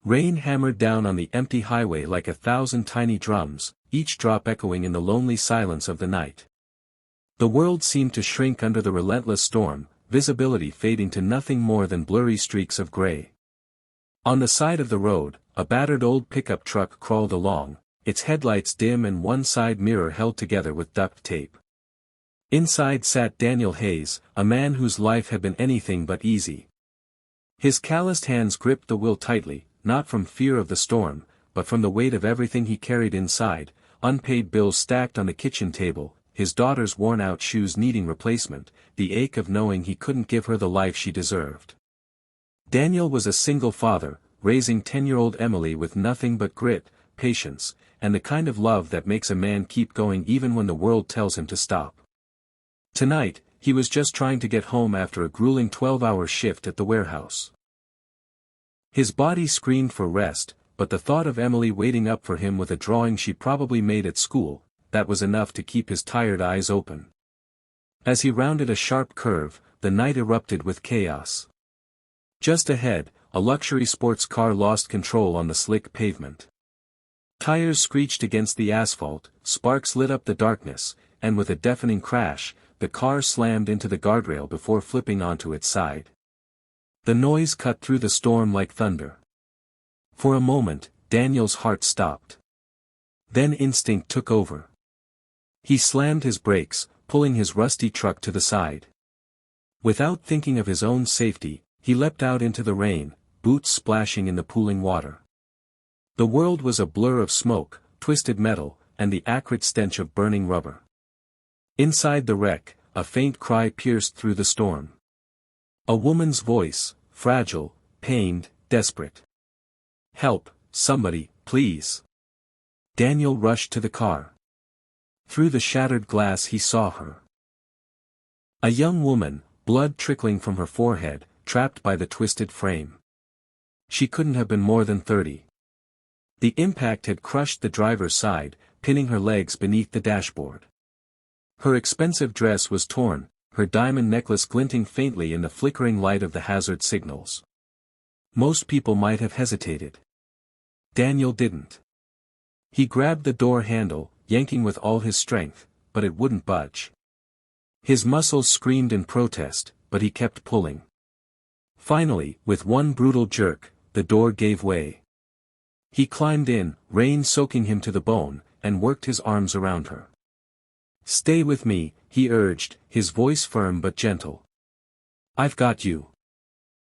Rain hammered down on the empty highway like 1,000 tiny drums, each drop echoing in the lonely silence of the night. The world seemed to shrink under the relentless storm, visibility fading to nothing more than blurry streaks of gray. On the side of the road, a battered old pickup truck crawled along, its headlights dim and one side mirror held together with duct tape. Inside sat Daniel Hayes, a man whose life had been anything but easy. His calloused hands gripped the wheel tightly, not from fear of the storm, but from the weight of everything he carried inside, unpaid bills stacked on the kitchen table, his daughter's worn-out shoes needing replacement, the ache of knowing he couldn't give her the life she deserved. Daniel was a single father, raising 10-year-old Emily with nothing but grit, patience, and the kind of love that makes a man keep going even when the world tells him to stop. Tonight, he was just trying to get home after a grueling 12-hour shift at the warehouse. His body screamed for rest, but the thought of Emily waiting up for him with a drawing she probably made at school, that was enough to keep his tired eyes open. As he rounded a sharp curve, the night erupted with chaos. Just ahead, a luxury sports car lost control on the slick pavement. Tires screeched against the asphalt, sparks lit up the darkness, and with a deafening crash, the car slammed into the guardrail before flipping onto its side. The noise cut through the storm like thunder. For a moment, Daniel's heart stopped. Then instinct took over. He slammed his brakes, pulling his rusty truck to the side. Without thinking of his own safety, he leapt out into the rain, boots splashing in the pooling water. The world was a blur of smoke, twisted metal, and the acrid stench of burning rubber. Inside the wreck, a faint cry pierced through the storm. A woman's voice, fragile, pained, desperate. "Help, somebody, please." Daniel rushed to the car. Through the shattered glass he saw her. A young woman, blood trickling from her forehead, trapped by the twisted frame. She couldn't have been more than 30. The impact had crushed the driver's side, pinning her legs beneath the dashboard. Her expensive dress was torn, her diamond necklace glinting faintly in the flickering light of the hazard signals. Most people might have hesitated. Daniel didn't. He grabbed the door handle, yanking with all his strength, but it wouldn't budge. His muscles screamed in protest, but he kept pulling. Finally, with one brutal jerk, the door gave way. He climbed in, rain soaking him to the bone, and worked his arms around her. "Stay with me," he urged, his voice firm but gentle. "I've got you."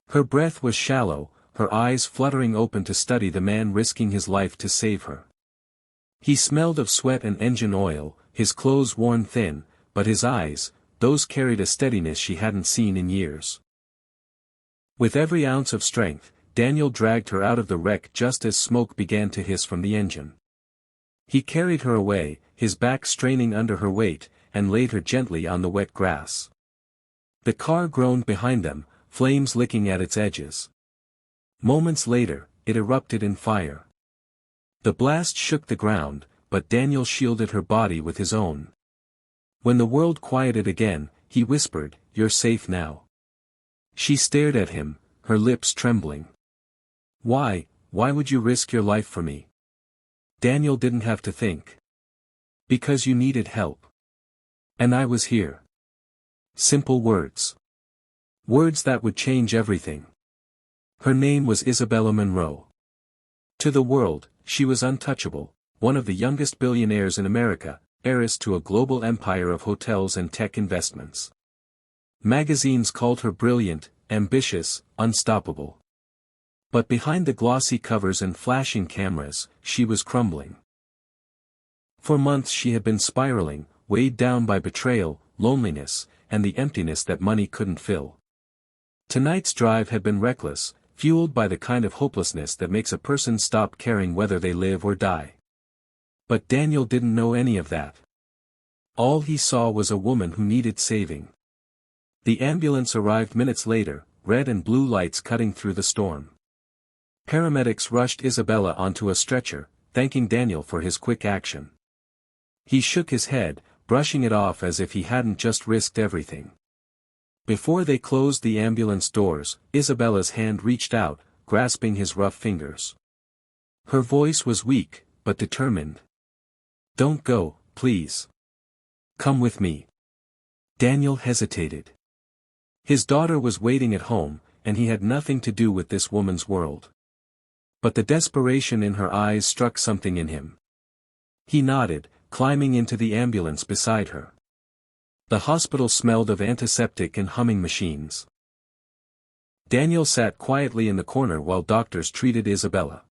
Her breath was shallow, her eyes fluttering open to study the man risking his life to save her. He smelled of sweat and engine oil, his clothes worn thin, but his eyes, those carried a steadiness she hadn't seen in years. With every ounce of strength, Daniel dragged her out of the wreck just as smoke began to hiss from the engine. He carried her away, his back straining under her weight, and laid her gently on the wet grass. The car groaned behind them, flames licking at its edges. Moments later, it erupted in fire. The blast shook the ground, but Daniel shielded her body with his own. When the world quieted again, he whispered, "You're safe now." She stared at him, her lips trembling. Why would you risk your life for me?" Daniel didn't have to think. "Because you needed help. And I was here." Simple words. Words that would change everything. Her name was Isabella Monroe. To the world, she was untouchable, one of the youngest billionaires in America, heiress to a global empire of hotels and tech investments. Magazines called her brilliant, ambitious, unstoppable. But behind the glossy covers and flashing cameras, she was crumbling. For months she had been spiraling, weighed down by betrayal, loneliness, and the emptiness that money couldn't fill. Tonight's drive had been reckless, fueled by the kind of hopelessness that makes a person stop caring whether they live or die. But Daniel didn't know any of that. All he saw was a woman who needed saving. The ambulance arrived minutes later, red and blue lights cutting through the storm. Paramedics rushed Isabella onto a stretcher, thanking Daniel for his quick action. He shook his head, brushing it off as if he hadn't just risked everything. Before they closed the ambulance doors, Isabella's hand reached out, grasping his rough fingers. Her voice was weak, but determined. "Don't go, please. Come with me." Daniel hesitated. His daughter was waiting at home, and he had nothing to do with this woman's world. But the desperation in her eyes struck something in him. He nodded, climbing into the ambulance beside her. The hospital smelled of antiseptic and humming machines. Daniel sat quietly in the corner while doctors treated Isabella.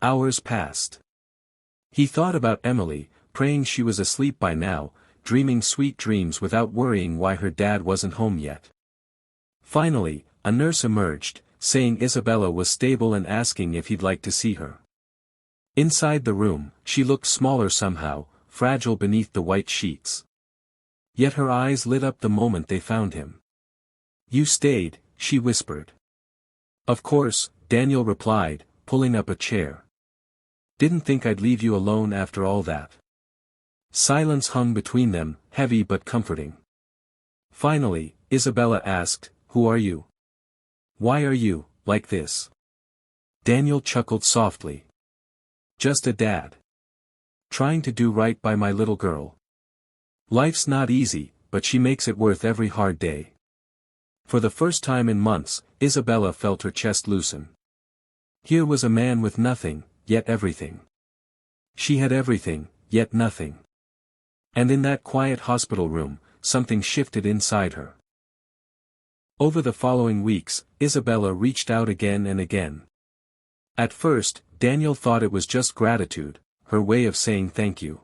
Hours passed. He thought about Emily, praying she was asleep by now, dreaming sweet dreams without worrying why her dad wasn't home yet. Finally, a nurse emerged, saying Isabella was stable and asking if he'd like to see her. Inside the room, she looked smaller somehow, fragile beneath the white sheets. Yet her eyes lit up the moment they found him. "You stayed," she whispered. "Of course," Daniel replied, pulling up a chair. "Didn't think I'd leave you alone after all that." Silence hung between them, heavy but comforting. Finally, Isabella asked, "Who are you? Why are you, like this?" Daniel chuckled softly. "Just a dad. Trying to do right by my little girl. Life's not easy, but she makes it worth every hard day." For the first time in months, Isabella felt her chest loosen. Here was a man with nothing, yet everything. She had everything, yet nothing. And in that quiet hospital room, something shifted inside her. Over the following weeks, Isabella reached out again and again. At first, Daniel thought it was just gratitude, her way of saying thank you.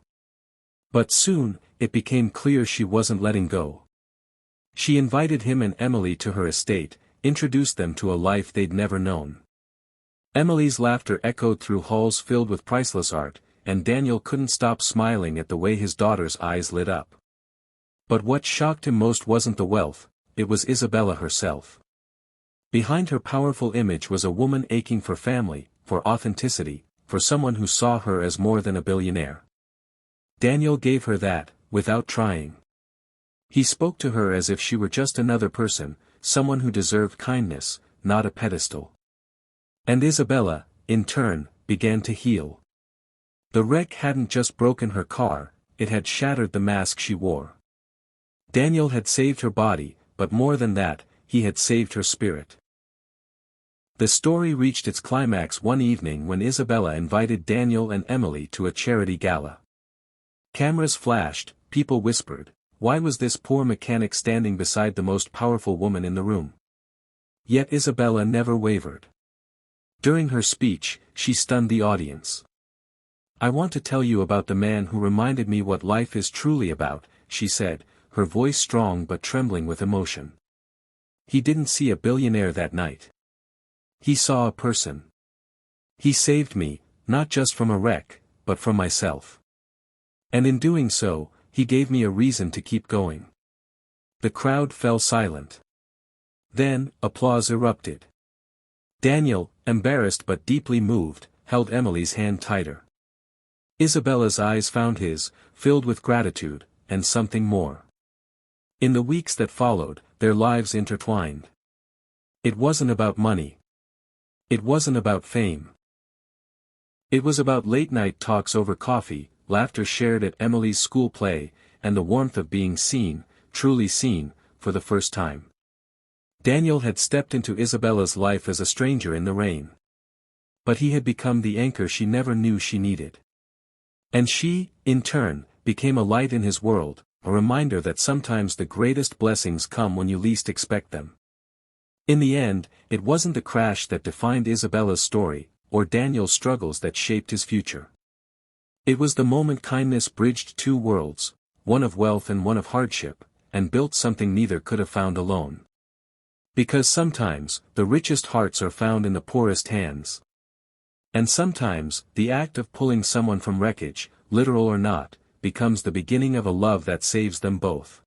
But soon, it became clear she wasn't letting go. She invited him and Emily to her estate, introduced them to a life they'd never known. Emily's laughter echoed through halls filled with priceless art, and Daniel couldn't stop smiling at the way his daughter's eyes lit up. But what shocked him most wasn't the wealth, it was Isabella herself. Behind her powerful image was a woman aching for family, for authenticity, for someone who saw her as more than a billionaire. Daniel gave her that, without trying. He spoke to her as if she were just another person, someone who deserved kindness, not a pedestal. And Isabella, in turn, began to heal. The wreck hadn't just broken her car, it had shattered the mask she wore. Daniel had saved her body, but more than that, he had saved her spirit. The story reached its climax one evening when Isabella invited Daniel and Emily to a charity gala. Cameras flashed, people whispered, why was this poor mechanic standing beside the most powerful woman in the room? Yet Isabella never wavered. During her speech, she stunned the audience. I want to tell you about the man who reminded me what life is truly about, she said, her voice strong but trembling with emotion. He didn't see a billionaire that night. He saw a person. He saved me, not just from a wreck, but from myself. And in doing so, he gave me a reason to keep going. The crowd fell silent. Then, applause erupted. Daniel, embarrassed but deeply moved, held Emily's hand tighter. Isabella's eyes found his, filled with gratitude, and something more. In the weeks that followed, their lives intertwined. It wasn't about money. It wasn't about fame. It was about late-night talks over coffee, laughter shared at Emily's school play, and the warmth of being seen, truly seen, for the first time. Daniel had stepped into Isabella's life as a stranger in the rain. But he had become the anchor she never knew she needed. And she, in turn, became a light in his world, a reminder that sometimes the greatest blessings come when you least expect them. In the end, it wasn't the crash that defined Isabella's story, or Daniel's struggles that shaped his future. It was the moment kindness bridged two worlds, one of wealth and one of hardship, and built something neither could have found alone. Because sometimes, the richest hearts are found in the poorest hands. And sometimes, the act of pulling someone from wreckage, literal or not, becomes the beginning of a love that saves them both.